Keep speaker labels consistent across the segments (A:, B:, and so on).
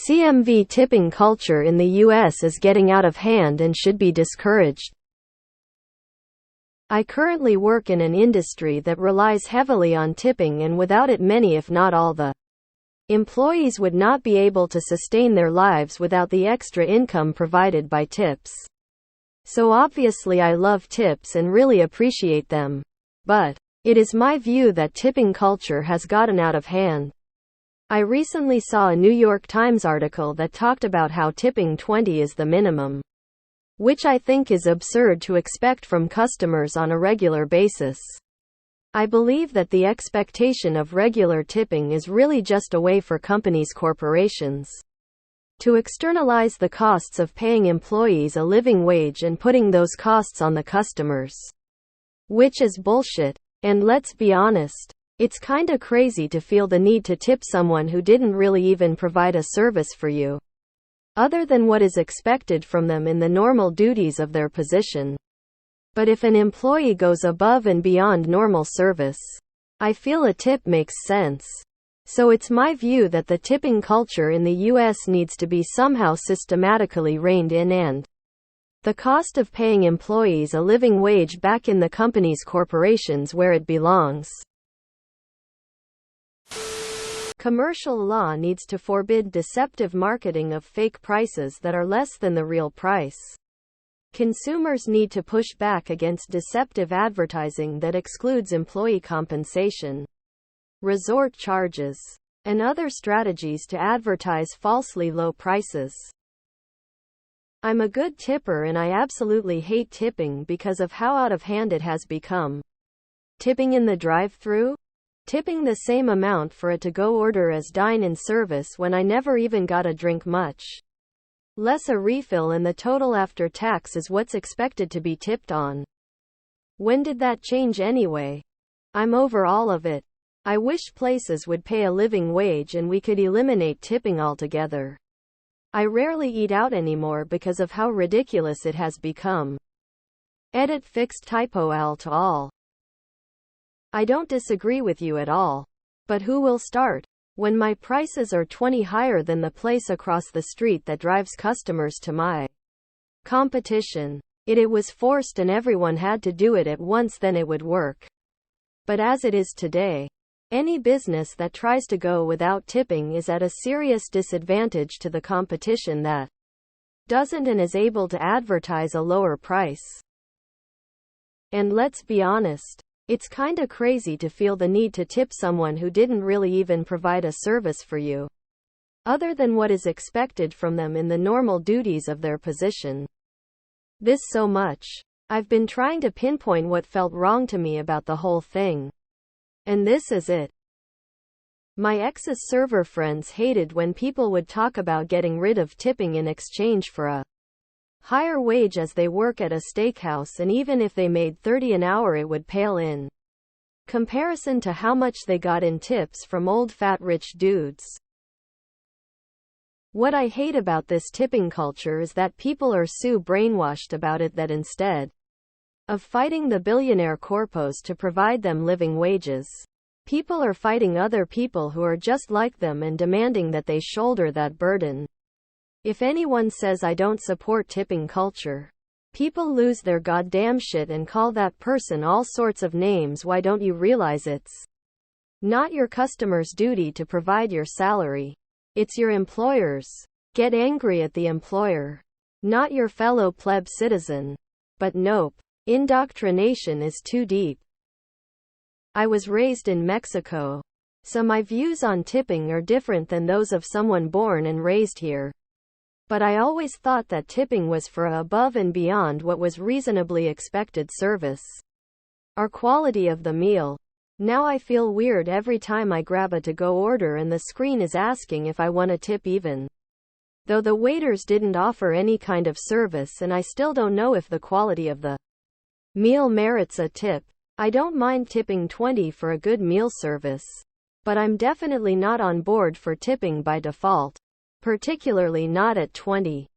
A: CMV tipping culture in the US is getting out of hand and should be discouraged. I currently work in an industry that relies heavily on tipping, and without it many if not all the employees would not be able to sustain their lives without the extra income provided by tips. So obviously I love tips and really appreciate them. But it is my view that tipping culture has gotten out of hand. I recently saw a New York Times article that talked about how tipping 20 is the minimum, which I think is absurd to expect from customers on a regular basis. I believe that the expectation of regular tipping is really just a way for corporations to externalize the costs of paying employees a living wage and putting those costs on the customers, which is bullshit. And let's be honest, it's kinda crazy to feel the need to tip someone who didn't really even provide a service for you, other than what is expected from them in the normal duties of their position. But if an employee goes above and beyond normal service, I feel a tip makes sense. So it's my view that the tipping culture in the US needs to be somehow systematically reined in and the cost of paying employees a living wage back in the company's corporations where it belongs. Commercial law needs to forbid deceptive marketing of fake prices that are less than the real price. Consumers need to push back against deceptive advertising that excludes employee compensation, resort charges, and other strategies to advertise falsely low prices. I'm a good tipper and I absolutely hate tipping because of how out of hand it has become. Tipping in the drive-thru? Tipping the same amount for a to-go order as dine-in service when I never even got a drink, much less a refill, and the total after tax is what's expected to be tipped on. When did that change anyway? I'm over all of it. I wish places would pay a living wage and we could eliminate tipping altogether. I rarely eat out anymore because of how ridiculous it has become. Edit fixed typo al to all. I don't disagree with you at all. But who will start? When my prices are 20 higher than the place across the street that drives customers to my competition. It was forced and everyone had to do it at once, then it would work. But as it is today, any business that tries to go without tipping is at a serious disadvantage to the competition that doesn't and is able to advertise a lower price. And let's be honest, it's kinda crazy to feel the need to tip someone who didn't really even provide a service for you, other than what is expected from them in the normal duties of their position. This so much. I've been trying to pinpoint what felt wrong to me about the whole thing. And this is it. My ex's server friends hated when people would talk about getting rid of tipping in exchange for a higher wage as they work at a steakhouse, and even if they made $30 an hour it would pale in comparison to how much they got in tips from old fat rich dudes. What I hate about this tipping culture is that people are so brainwashed about it that instead of fighting the billionaire corpos to provide them living wages, people are fighting other people who are just like them and demanding that they shoulder that burden. If anyone says I don't support tipping culture, people lose their goddamn shit and call that person all sorts of names. Why don't you realize it's not your customer's duty to provide your salary? It's your employer's. Get angry at the employer, not your fellow pleb citizen. But nope. Indoctrination is too deep. I was raised in Mexico, so my views on tipping are different than those of someone born and raised here. But I always thought that tipping was for above and beyond what was reasonably expected service or quality of the meal. Now I feel weird every time I grab a to-go order and the screen is asking if I want a tip, even though the waiters didn't offer any kind of service, and I still don't know if the quality of the meal merits a tip. I don't mind tipping 20 for a good meal service, but I'm definitely not on board for tipping by default, particularly not at 20.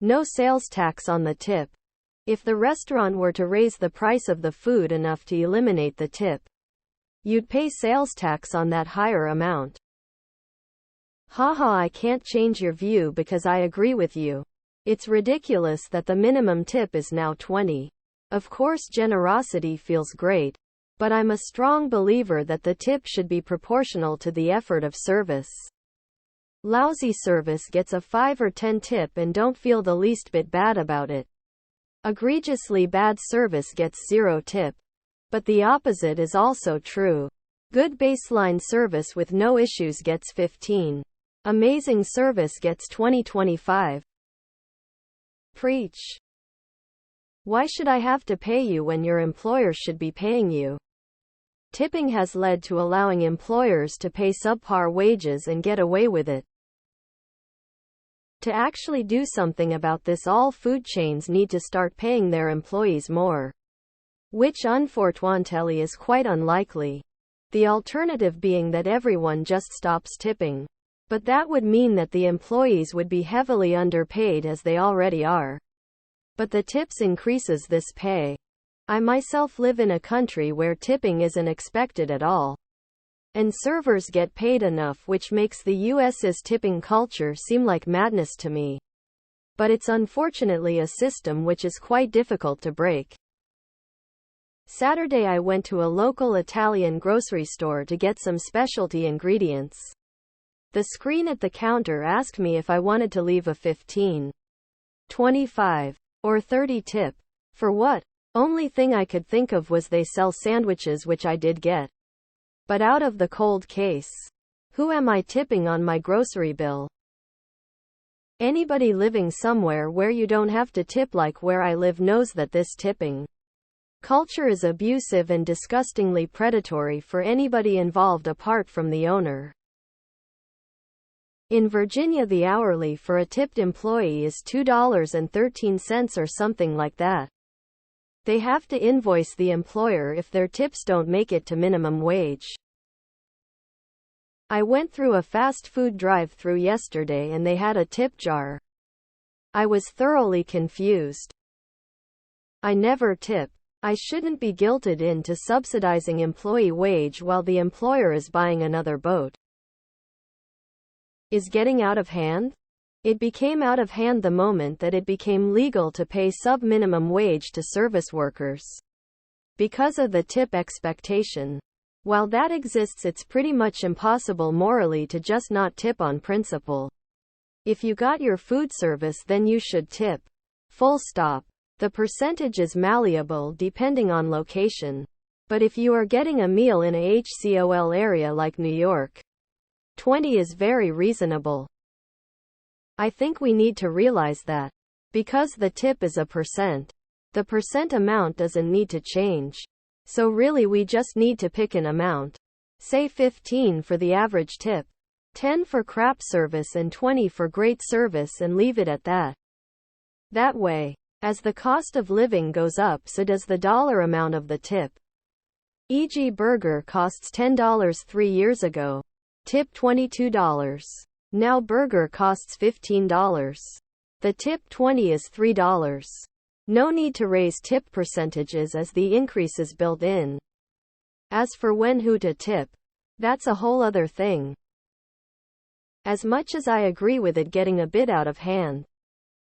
A: No sales tax on the tip. If the restaurant were to raise the price of the food enough to eliminate the tip, you'd pay sales tax on that higher amount. Haha, I can't change your view because I agree with you. It's ridiculous that the minimum tip is now 20. Of course, generosity feels great, but I'm a strong believer that the tip should be proportional to the effort of service. Lousy service gets a 5 or 10 tip and don't feel the least bit bad about it. Egregiously bad service gets 0 tip. But the opposite is also true. Good baseline service with no issues gets 15. Amazing service gets 20-25. Preach. Why should I have to pay you when your employer should be paying you? Tipping has led to allowing employers to pay subpar wages and get away with it. To actually do something about this, all food chains need to start paying their employees more. Which unfortunately is quite unlikely. The alternative being that everyone just stops tipping. But that would mean that the employees would be heavily underpaid as they already are. But the tips increases this pay. I myself live in a country where tipping isn't expected at all. And servers get paid enough, which makes the US's tipping culture seem like madness to me. But it's unfortunately a system which is quite difficult to break. Saturday I went to a local Italian grocery store to get some specialty ingredients. The screen at the counter asked me if I wanted to leave a 15, 25, or 30 tip. For what? Only thing I could think of was they sell sandwiches, which I did get. But out of the cold case, who am I tipping on my grocery bill? Anybody living somewhere where you don't have to tip like where I live knows that this tipping culture is abusive and disgustingly predatory for anybody involved apart from the owner. In Virginia, the hourly for a tipped employee is $2.13 or something like that. They have to invoice the employer if their tips don't make it to minimum wage. I went through a fast food drive-thru yesterday and they had a tip jar. I was thoroughly confused. I never tip. I shouldn't be guilted into subsidizing employee wage while the employer is buying another boat. Is getting out of hand? It became out of hand the moment that it became legal to pay sub-minimum wage to service workers. Because of the tip expectation. While that exists, it's pretty much impossible morally to just not tip on principle. If you got your food service, then you should tip. Full stop. The percentage is malleable depending on location. But if you are getting a meal in a HCOL area like New York, 20 is very reasonable. I think we need to realize that. Because the tip is a percent, the percent amount doesn't need to change. So really we just need to pick an amount. Say 15 for the average tip, 10 for crap service and 20 for great service, and leave it at that. That way, as the cost of living goes up, so does the dollar amount of the tip. E.g., burger costs $10 3 years ago. Tip $22. Now burger costs $15. The tip 20 is $3. No need to raise tip percentages as the increase is built in. As for when who to tip, that's a whole other thing. As much as I agree with it getting a bit out of hand.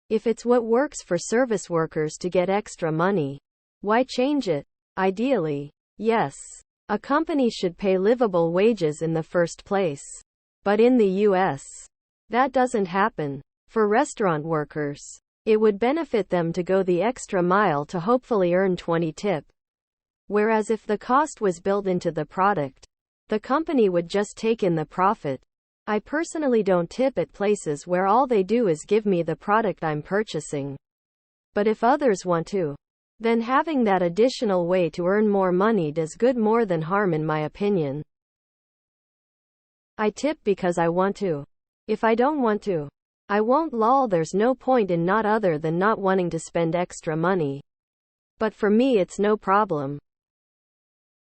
A: If it's what works for service workers to get extra money, why change it? Ideally, yes. A company should pay livable wages in the first place. But in the U.S., that doesn't happen. For restaurant workers, it would benefit them to go the extra mile to hopefully earn 20 tip. Whereas if the cost was built into the product, the company would just take in the profit. I personally don't tip at places where all they do is give me the product I'm purchasing. But if others want to, then having that additional way to earn more money does good more than harm, in my opinion. I tip because I want to. If I don't want to, I won't. Lol, there's no point in not other than not wanting to spend extra money. But for me it's no problem.